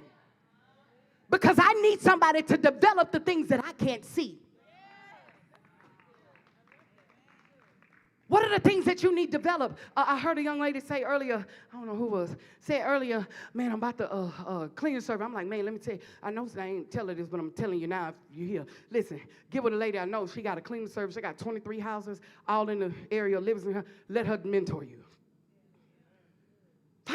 A: Because I need somebody to develop the things that I can't see. What are the things that you need developed? I heard a young lady say earlier, I don't know who was, say earlier, man, I'm about to clean the service. I'm like, man, let me tell you, I know I ain't tell her this, but I'm telling you now if you're here. Listen, get with a lady I know. She got a cleaning service. She got 23 houses all in the area, lives in her. Let her mentor you.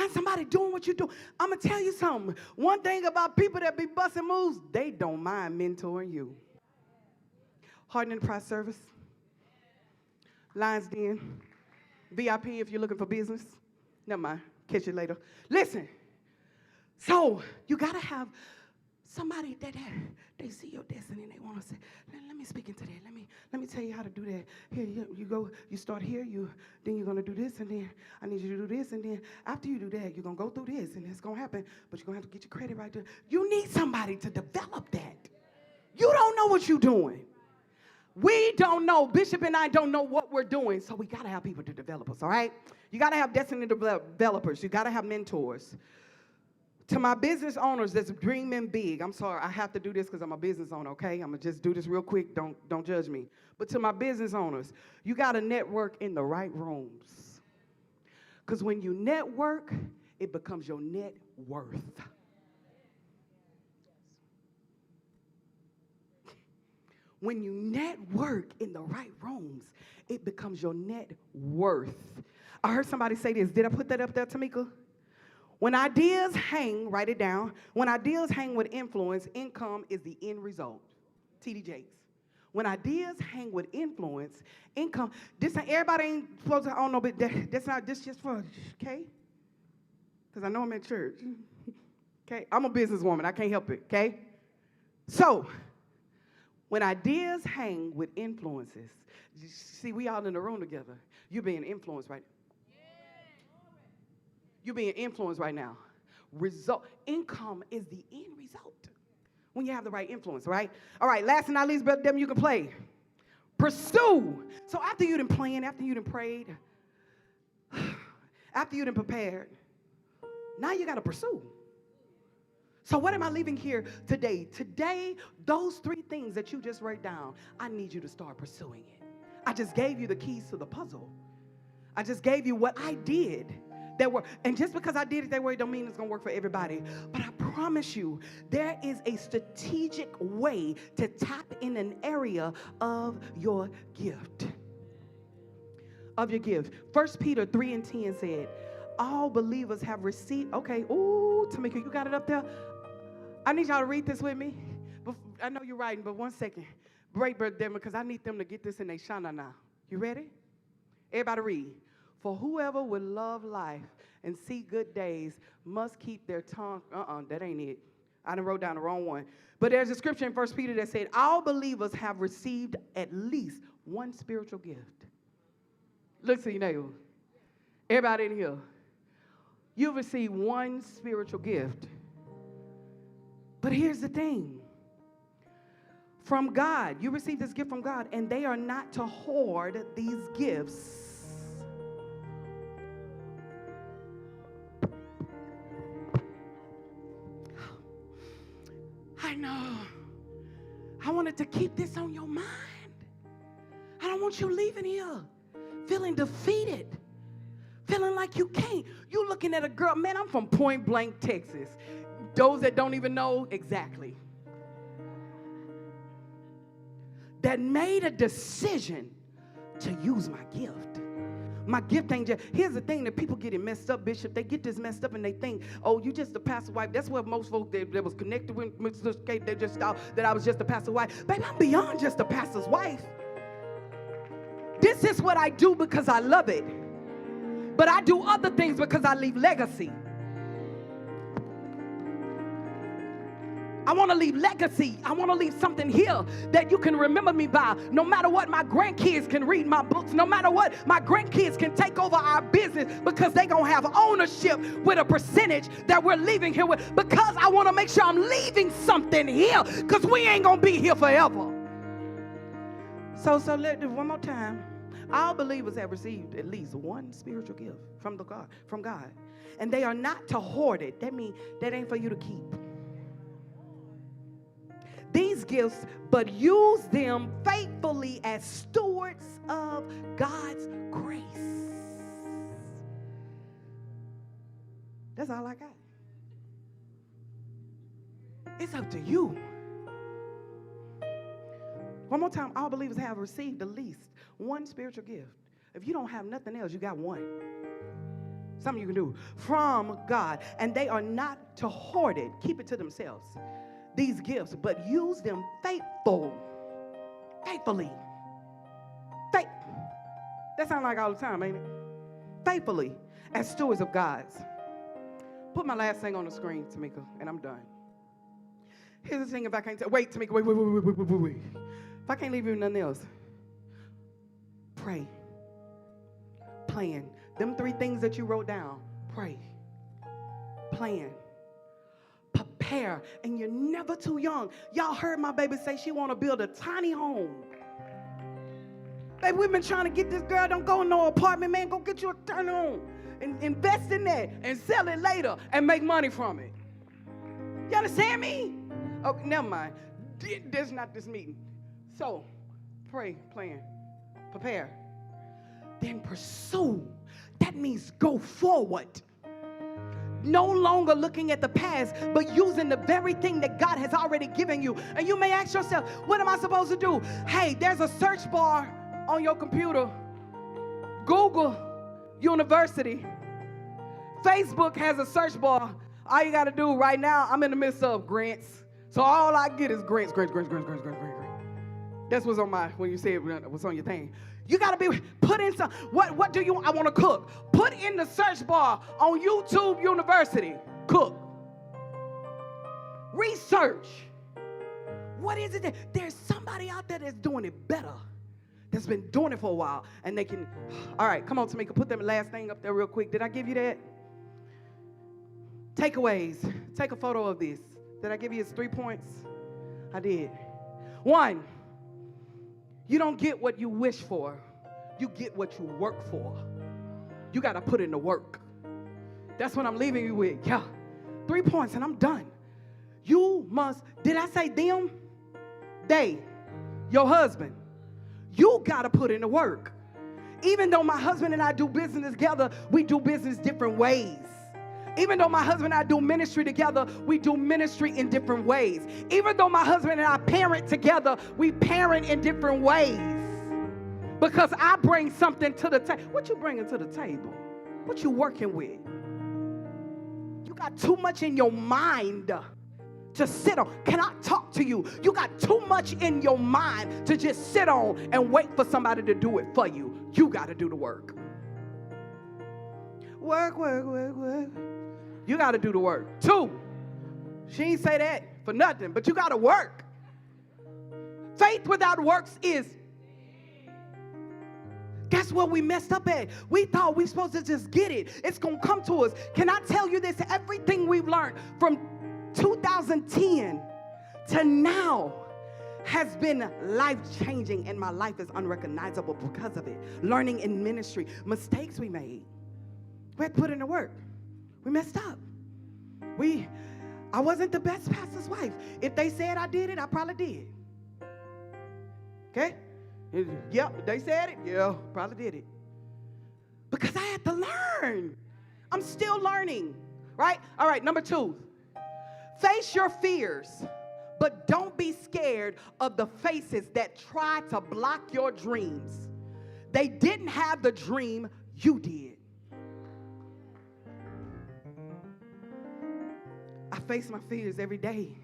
A: Find somebody doing what you do. I'm going to tell you something. One thing about people that be busting moves, they don't mind mentoring you. Harden Enterprise Service, Lions Den, VIP if you're looking for business. Never mind. Catch you later. Listen. So you got to have somebody that they see your destiny and they want to say, let me speak into that. Let me tell you how to do that. Here you go. You start here. Then you're gonna do this, and then I need you to do this, and then after you do that, you're gonna go through this, and it's gonna happen. But you're gonna have to get your credit right there. You need somebody to develop that. You don't know what you're doing. We don't know. Bishop and I don't know what we're doing, so we gotta have people to develop us. All right? You gotta have destiny developers. You gotta have mentors. To my business owners that's dreaming big, I'm sorry, I have to do this because I'm a business owner, okay? I'm going to just do this real quick. Don't judge me. But to my business owners, you got to network in the right rooms. Because when you network, it becomes your net worth. When you network in the right rooms, it becomes your net worth. I heard somebody say this. Did I put that up there, Tamika? When ideas hang, write it down. When ideas hang with influence, income is the end result. T.D. Jakes. When ideas hang with influence, income. This ain't, everybody ain't supposed to, I don't know, but that's not, this just for, okay? Because I know I'm at church. Okay? I'm a businesswoman. I can't help it, okay? So, when ideas hang with influences, see, we all in the room together. You're being influenced right now. You're being influenced right now. Income is the end result when you have the right influence, right? All right, last and not least, Brother Devin, you can play. Pursue. So after you done planned, after you done prayed, after you done prepared, now you got to pursue. So what am I leaving here today? Today, those three things that you just wrote down, I need you to start pursuing it. I just gave you the keys to the puzzle. I just gave you what I did. And just because I did it that way don't mean it's going to work for everybody. But I promise you, there is a strategic way to tap in an area of your gift. Of your gift. 1 Peter 3:10 said, all believers have received. Okay, ooh, Tamika, you got it up there? I need y'all to read this with me. I know you're writing, but 1 second. Break, Brother Devin, because I need them to get this in their shana now. You ready? Everybody read. For whoever would love life and see good days must keep their tongue. That ain't it. I done wrote down the wrong one. But there's a scripture in 1 Peter that said, all believers have received at least one spiritual gift. Look to your neighbor. Everybody in here. You've received one spiritual gift. But here's the thing. From God, you received this gift from God, and they are not to hoard these gifts. I know. I wanted to keep this on your mind. I don't want you leaving here feeling defeated, feeling like you can't. You looking at a girl, man, I'm from Point Blank, Texas. Those that don't even know exactly. That made a decision to use my gift. My gift ain't just, here's the thing that people get it messed up, Bishop. They get this messed up and they think, oh, you just a pastor's wife. That's what most folks that was connected with Mr. Kate, they just thought that I was just a pastor's wife. Baby, I'm beyond just a pastor's wife. This is what I do because I love it. But I do other things because I leave legacy. I want to leave legacy. I want to leave something here that you can remember me by. No matter what, my grandkids can read my books. No matter what, my grandkids can take over our business because they're going to have ownership with a percentage that we're leaving here with. Because I want to make sure I'm leaving something here because we ain't going to be here forever. So let one more time. All believers have received at least one spiritual gift from God. And they are not to hoard it. That means that ain't for you to keep. These gifts, but use them faithfully as stewards of God's grace. That's all I got. It's up to you. One more time, all believers have received at least one spiritual gift. If you don't have nothing else, you got one. Something you can do from God. And they are not to hoard it, keep it to themselves, these gifts, but use them faithfully. That sounds like all the time, ain't it? Faithfully, as stewards of God's. Put my last thing on the screen, Tamika, and I'm done. Here's the thing, if I can't wait, Tamika, wait. If I can't leave you nothing else, pray. Plan. Them 3 things that you wrote down, pray. Plan. Prepare. And you're never too young. Y'all heard my baby say she want to build a tiny home. Baby, we've been trying to get this girl, don't go in no apartment, man. Go get you a tiny home. And invest in that and sell it later and make money from it. You understand me? Oh, never mind. That's not this meeting. So, pray, plan, prepare. Then pursue. That means go forward. No longer looking at the past, but using the very thing that God has already given you. And you may ask yourself, what am I supposed to do? Hey, there's a search bar on your computer. Google University. Facebook has a search bar. All you got to do right now, I'm in the midst of grants. So all I get is grants. That's what's on my, when you say what's on your thing. You got to be, put in some, what do you, I want to cook. Put in the search bar on YouTube University. Cook. Research. What is it? There's somebody out there that's doing it better. That's been doing it for a while. And they can, all right, come on, Tamika, put that last thing up there real quick. Did I give you that? Takeaways. Take a photo of this. Did I give you his 3 points? I did. 1, you don't get what you wish for. You get what you work for. You got to put in the work. That's what I'm leaving you with. Yeah. 3 points and I'm done. You must, did I say them? They, your husband. You got to put in the work. Even though my husband and I do business together, we do business different ways. Even though my husband and I do ministry together, we do ministry in different ways. Even though my husband and I parent together, we parent in different ways. Because I bring something to the table. What you bringing to the table? What you working with? You got too much in your mind to sit on. Can I talk to you? You got too much in your mind to just sit on and wait for somebody to do it for you. You got to do the work. Work. You got to do the work. 2, she ain't say that for nothing, but you got to work. Faith without works is. That's what we messed up at. We thought we supposed to just get it. It's going to come to us. Can I tell you this? Everything we've learned from 2010 to now has been life-changing, and my life is unrecognizable because of it. Learning in ministry, mistakes we made. We had to put in the work. We messed up. I wasn't the best pastor's wife. If they said I did it, I probably did. Okay? Yep, they said it. Yeah, probably did it. Because I had to learn. I'm still learning, right? All right, number 2. Face your fears, but don't be scared of the faces that try to block your dreams. They didn't have the dream, you did. I face my fears every day.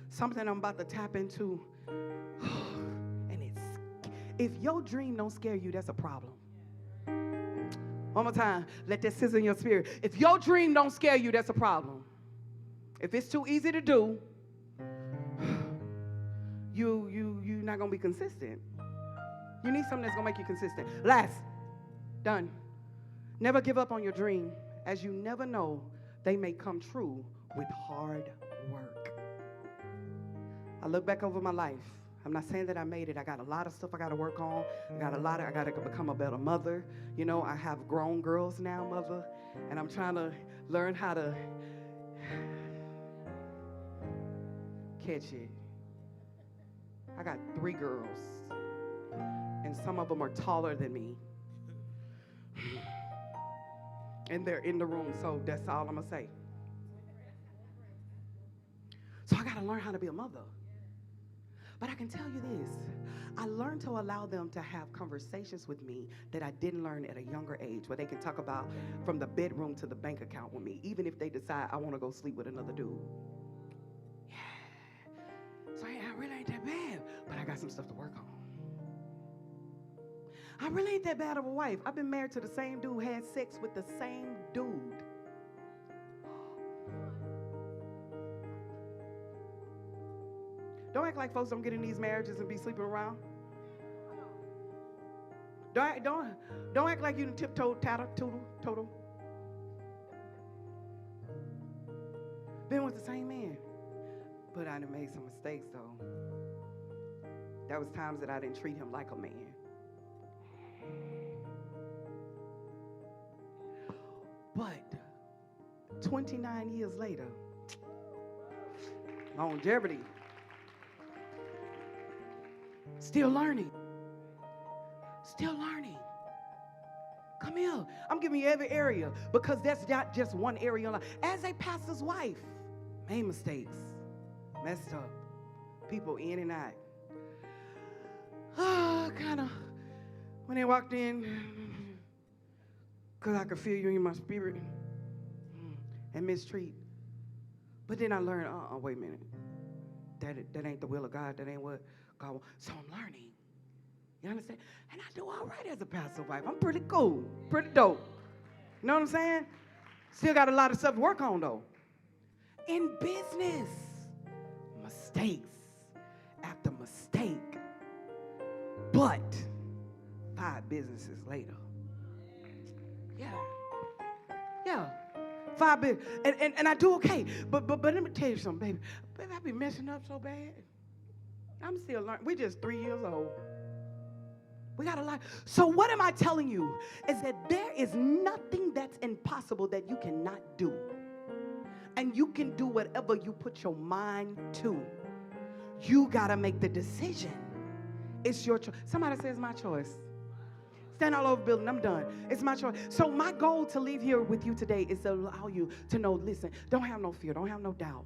A: Something I'm about to tap into. And if your dream don't scare you, that's a problem. One more time. Let that sizzle in your spirit. If your dream don't scare you, that's a problem. If it's too easy to do, you're not going to be consistent. You need something that's going to make you consistent. Last. Done. Never give up on your dream, as you never know they may come true with hard work. I look back over my life. I'm not saying that I made it. I got a lot of stuff I got to work on. I got to become a better mother. You know, I have grown girls now, mother, and I'm trying to learn how to catch it. I got 3 girls, and some of them are taller than me. And they're in the room, so that's all I'm going to say. So I got to learn how to be a mother. But I can tell you this. I learned to allow them to have conversations with me that I didn't learn at a younger age, where they can talk about from the bedroom to the bank account with me, even if they decide I want to go sleep with another dude. Yeah. So I really ain't that bad, but I got some stuff to work on. I really ain't that bad of a wife. I've been married to the same dude, had sex with the same dude. Don't act like folks don't get in these marriages and be sleeping around. Don't act like you done tiptoed, total. Been with the same man. But I done made some mistakes, though. There was times that I didn't treat him like a man. But 29 years later, longevity. Still learning. Come here. I'm giving you every area, because that's not just one area of life. As a pastor's wife, made mistakes, messed up, people in and out. Kind of, when they walked in, because I could feel you in my spirit, and mistreat. But then I learned, wait a minute. That ain't the will of God. That ain't what God wants. So I'm learning. You understand? And I do all right as a pastor wife. I'm pretty cool, pretty dope. You know what I'm saying? Still got a lot of stuff to work on, though. In business, mistakes after mistake. But 5 businesses later. Yeah. 5 businesses. And I do okay. But let me tell you something, baby. Baby, I be messing up so bad. I'm still learning. We're just 3 years old. We got a lot. So what am I telling you? Is that there is nothing that's impossible that you cannot do. And you can do whatever you put your mind to. You got to make the decision. It's your choice. Somebody says my choice. Stand all over the building. I'm done. It's my choice. So my goal to leave here with you today is to allow you to know, listen, don't have no fear. Don't have no doubt.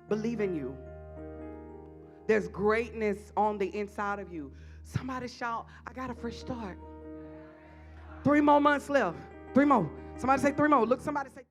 A: Believe in you. There's greatness on the inside of you. Somebody shout, I got a fresh start. 3 more months left. 3 more. Somebody say 3 more. Look, somebody say